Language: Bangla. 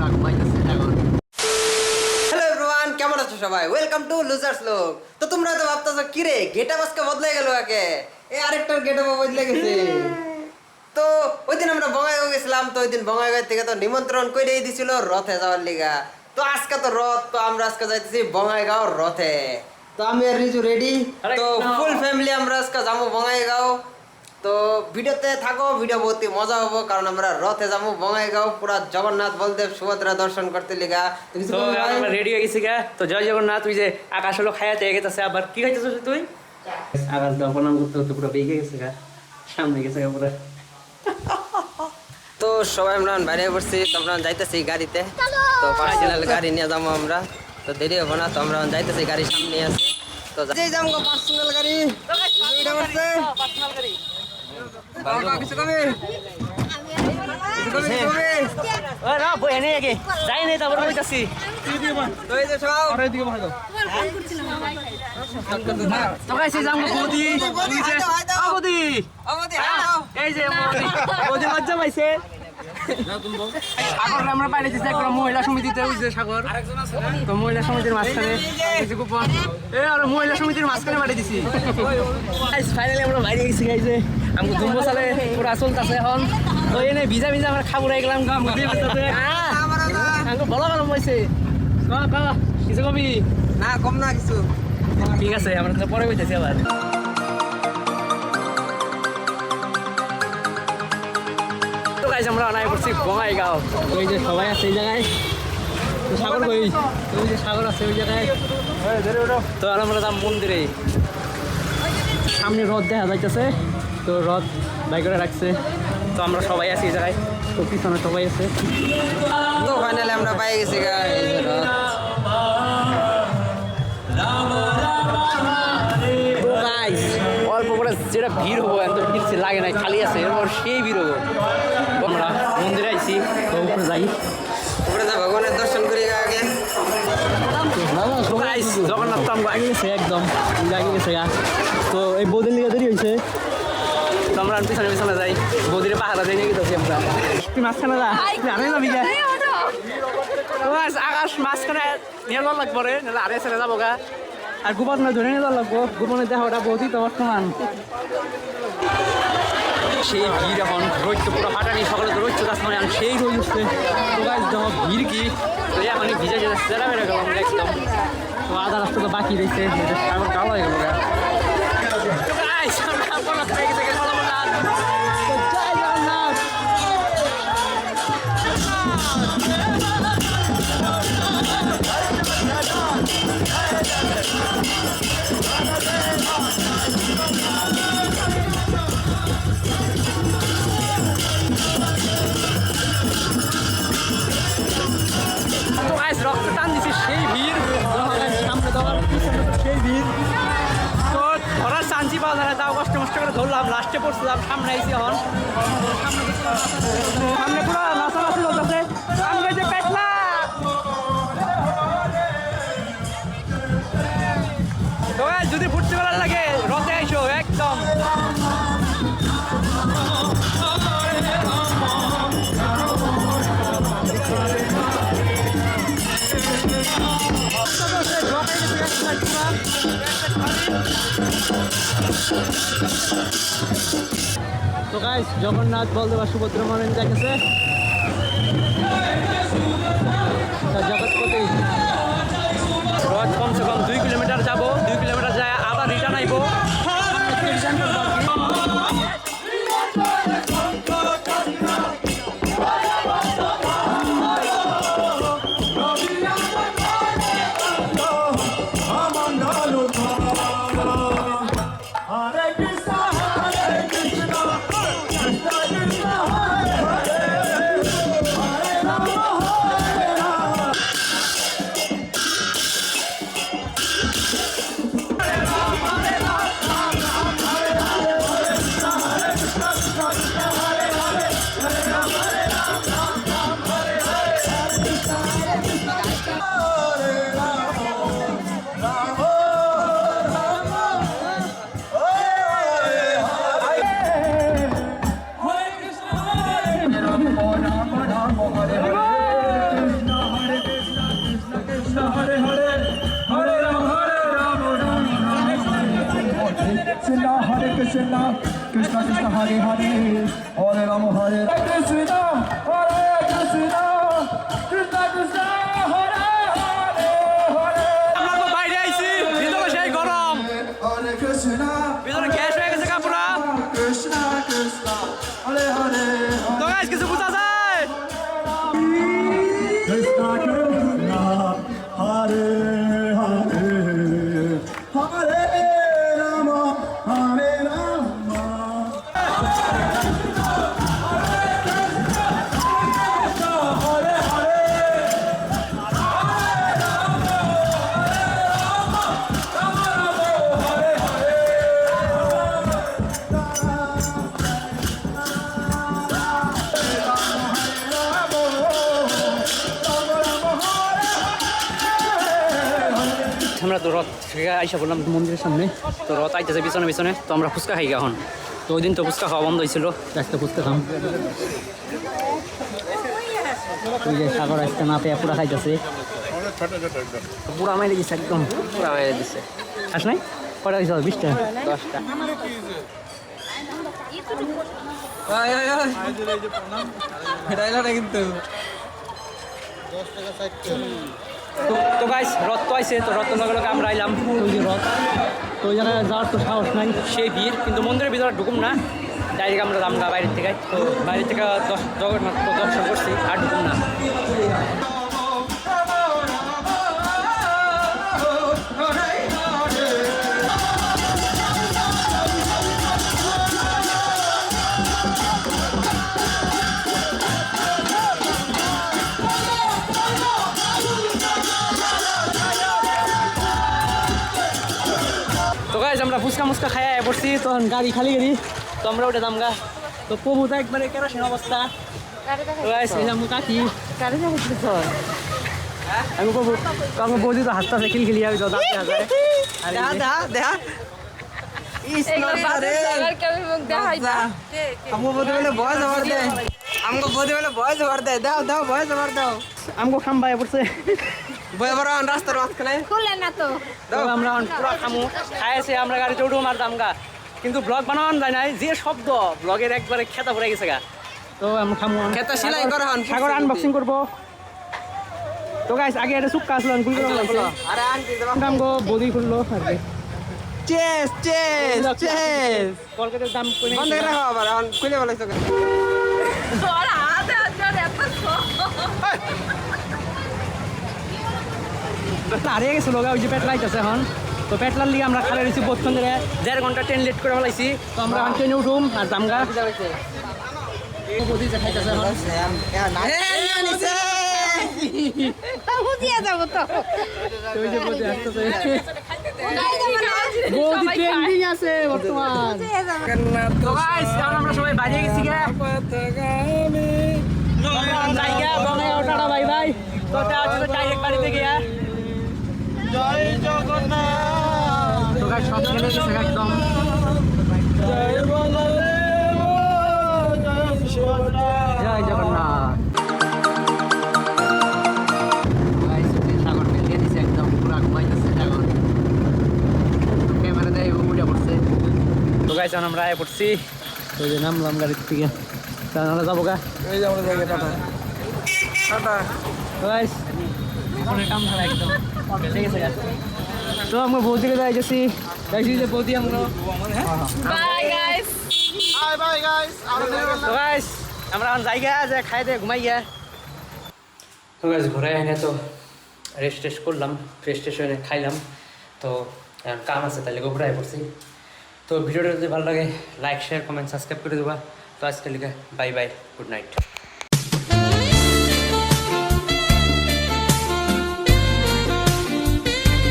পুরা ঘুমাইতেছে এখন। হ্যালো এভরিওয়ান, কেমন আছো সবাই? ওয়েলকাম টু লুজার্স লোক। তো তোমরা তো ভাবতেছো কি রে, গেটআপ আজকে বদলে গেল আগে, এই আরেকটার গেটআপ বদলে গেছে। তো ওই দিন আমরা বঙ্গাইগাঁও গেছিলাম, তো ওই দিন বঙ্গাইগাঁও থেকে তো নিমন্ত্রণ করেই দিছিল রথে যাওয়ার লিগা। তো আজকে তো রথ, তো আমরা আজকে যাইতেছি বঙ্গাইগাঁও রথে। তো আমি আর রিজু রেডি, তো ফুল ফ্যামিলি আমরা আজকে যাবো বঙ্গাইগাঁও। তো ভিডিওতে থাকো, ভিডিও বহুত মজা হবো, কারণ আমরা রথে যাবো বঙ্গাইগাঁও পুরা জগন্নাথ বলদেব সুভদ্রা দর্শন করতে লিগা। তো আমরা রেডি হয়ে গেছি গা। তো জয় জগন্নাথ। তুই যে আকাশ হলো খাইয়াতে গেছে, আবার কি খাইতেছিস তুই? আকাশ দাও প্রণাম করতে করতে পুরো বেগে গেছে গা, সামনে গেছে গা পুরো। তো সবাই আমরা বাইরে পড়ছি, তো আমরা যাইতেছি গাড়িতে। তো পার্সোনাল গাড়ি নিয়ে যাবো আমরা, তো দেরি হবো না। তো আমরা যাইতেছি, গাড়ি সামনে আছে, তো যেই যাবো পার্সোনাল গাড়ি। কিছু কমে যাই নাই তারপর বলতেছি আমরা বাইরে দিচ্ছি একটা মহিলা সমিতিতে, সাগর। তো মহিলা সমিতির মাঝখানে মহিলা সমিতির মাঝখানে বাড়ি দিছি। ফাইনালি আমরা বাইরে গেছি গাইছে, আমাকে দুম্ব সালে পুরা চলতেছে এখন। তো এনে ভিজা ভিজা আমরা খাবুরাই গেলাম আমাকে বলা গেলাম বলছে কিছু কবি না, কম না কিছু। ঠিক আছে, আমরা তো পরে বলতেছি আবার। তো গাইস আমরা অনায় করছি বঙ্গাইগাঁও। ওই যে সবাই আছে এই জায়গায়, সাগর কই, ওই যে সাগর আছে ওই জায়গায়। তো আমরা যাম মন্দিরে, সামনে রথ দেখা যাইতেছে। তো রথ বাই করে রাখছে, তো আমরা সবাই আছি এই জায়গায়। তো পিছনে সবাই আছে। তো ফাইনালি আমরা পাই গেছি অল্প করে যেটা ভিড় হবো, এত ভিড় লাগে নাই, খালি আছে, এরপর সেই ভিড় হবো। আমরা মন্দিরে আইছি, তো উপরে যাই, উপরে যা ভগবানের দর্শন করি আগে। জগন্নাথ তো আমরা আগে গেছে, একদম আগে গেছে গা। তো এই বৌদির লিগে দেরি হয়েছে, তো আমরা পিছনে পিছনে যাই, বৌদিরে পাহাড়া দিয়ে নিয়ে গেছি আমরা। তুই মাঝখানে যা, তুই আরে যাবি গা। আকাশ মাঝখানে নিয়ে যাওয়ার লাগবো রে, নাহলে আরে ছেড়ে যাবো গা। আর গোপনে ধরে নিয়ে যাওয়ার লাগবো, গোপনে দেখাটা বহুতই তো বর্তমান। সেই ভিড় এখন রোদ তো পুরো হাঁটানি, সকালে তো রোদ গাছ মানে সেই রোদ উঠছে। তো গাছ দেখো ভিড় কি, তো এখন ভিজে যেতে সেরা বেড়ে গেলাম একদম। তো আধা রাস্তা তো বাকি রয়েছে, সাগর কালো হয়ে গেল। রক্ত টান দিচ্ছে, সেই ভিড় সামনে দেওয়ার পিছনে সেই ভিড়। তো ধরার চান্সই পাওয়া যায় না, তাও কষ্ট মষ্ট করে ধরলাম, লাস্টে পড়ছিলাম, সামনে আইসি এখন। সামনে পুরো নাচানাচি চলতেছে, সামনে যে পেটলা যদি ফুটতে বেলার লাগে রথে আইসো একদম। তো গাইস জগন্নাথ বলদেব আর সুভদ্রা মন্দির দেখেছে জগৎপতি। রথ কমসে কম 2 কিলোমিটার যাবো, 2 কিলোমিটার যায় আবার রিটার্ন আইবো। Krishna, Hare Krishna, Krishna Krishna, Hare Hare, Hare Rama, Hare Rama, Krishna, Hare Krishna, Krishna Krishna, Hare Hare, Hare. আমরা তো বাইরে আইছি, ভিতরে সেই গরম, Hare Krishna, ভিতরে গ্যাস হয়ে গেছে কাপুরা। Krishna Krishna, Hare Hare, তো গাইস কিছু বুঝা যায়? Krishna Krishna, Hare Hare, Hare Rama, Hare Rama. আমরা তো রথ থেকে আইসা বললাম মন্দিরের সামনে, তো রথ আইতেছে পিছনে পিছনে, তো আমরা ফুচকা খাই এখন। তো ওই দিন তো ফুচকা খাওয়া বন্ধ হয়েছিল, আজকে ফুচকা খাম। ওই যে সাগর আজকে না পেয়ে পুরা খাইতেছে, পুরা মাইলে গেছে একদম, পুরা মাইলে দিচ্ছে। আস নাই কটা গেছে? 20টা 10টা। তো গাইস রথ তো আইছে, তো রথ তো লগে লগে আমরা আইলাম। ওই যে রথ, তো ওই জায়গায় যাওয়ার তো সাহস নাই, সেই ভিড়। কিন্তু মন্দিরের ভিতরে ঢুকুম না, ডাইরেক্ট আমরা দামগা বাইরের থেকে। তো বাইরের থেকে জগন্নাথ দর্শন করছি, আর ঢুকুম না। তো গাইস আমরা ফুচকা মুচকা খাইয়া পড়ছি, তখন গাড়ি খালি গাড়ি, তো আমরা ওটা দামগা। তো প্রভু তো একবারে কেরোসিন অবস্থা। তো গাইস এই যে কাকি আমি প্রভু, তো আমার বৌদি তো হাসতে আছে খিলখিলি, আমি তো দাঁত দেখা যায়। দেখা দেখা আমগো বলতে বলে বয়স জবর দে, আমগো বলতে বলে বয়স জবর দে, দাও দাও বয়স জবর দাও। আমগো খাম ভাই পড়ছে, বয় বড় রাস্তার মাঝখানে খুলে না তো। তো আমরা পুরো খামু, খাইছে আমরা গাড়িতে উঠবো আর দামগা। কিন্তু ব্লগ বানানো যায় নাই, যে শব্দ ব্লগের একবারে খেতা পড়ে গেছে গা। তো আমরা খামু, খেতা সেলাই করা হন, সাগর আনবক্সিং করবো। তো গাইস আগে একটা সুক্কা আসলো, গুলি করে লাগছে, আরে আনটি দেবা। আমগো বৌদি খুললো আর কি। চেস চেস চেস কলকাতার দাম কমে বন্ধ করে রাখো, আবার এখন খুলে বলাইছো কেন? তোরা আদে আদে এত হারিয়ে গেছিল ওই যে পেট্রোল আইতেছে এখন। তো পেট্রোল লিগে আমরা খালি রয়েছি বহুক্ষণ ধরে, 1.5 ঘন্টা ট্রেন লেট করে ফেলাইছি। তো আমরা এখন ট্রেনে উঠুম আর দামগা বৌদি যে খাইতেছে এখন। বুঝিয়ে যাবো তো। ওই যে বৌদি আসতেছে, নাই যাবো না। বৌদি সবাই ট্রেন্ডিং আছে বর্তমান। বুঝিয়ে যাবো। তো গাইস এখন আমরা সবাই বাড়ি গেছি গে, জায়গা বনে ওটাটা বাই বাই। তো ডাইরেক্ট বাড়িতে গিয়া জয় জগন্নাথ। তো গাইস সব খেলে গেছে একদম, জয় জগন্নাথ। গাইস সাগর মেলিয়ে দিছে একদম, পুরা ঘুমাইতেছে সাগর, ক্যামেরা দেয় উঠে পড়ছে। তো গাইস এখন আমরা আয় পড়ছি, তো যে নামলাম গাড়ির থেকে, তাহলে আমরা যাবো গা। এই যে আমরা জায়গা টাটা টাটা। তো গাইস ফোনে কাম ছাড়া একদম ঠিক আছে গাইস। তো আমরা বৌদিকে যাইতেছি, গাইস যে বৌদি আমরা। Bye guys. তো গাইস আমরা এখন জায়গা যে খাই দিয়ে ঘুমাই গিয়া। তো গাইস ঘুরে এনে তো রেস্ট টেস্ট করলাম, ফ্রেশ ট্রেশ হয়ে খাইলাম। তো এখন কাম আছে তাহলে ঘুরাই পড়ছি। তো ভিডিওটা যদি ভালো লাগে লাইক শেয়ার কমেন্ট সাবস্ক্রাইব করে দেবা। তো আজকে লিখে বাই বাই, গুড নাইট।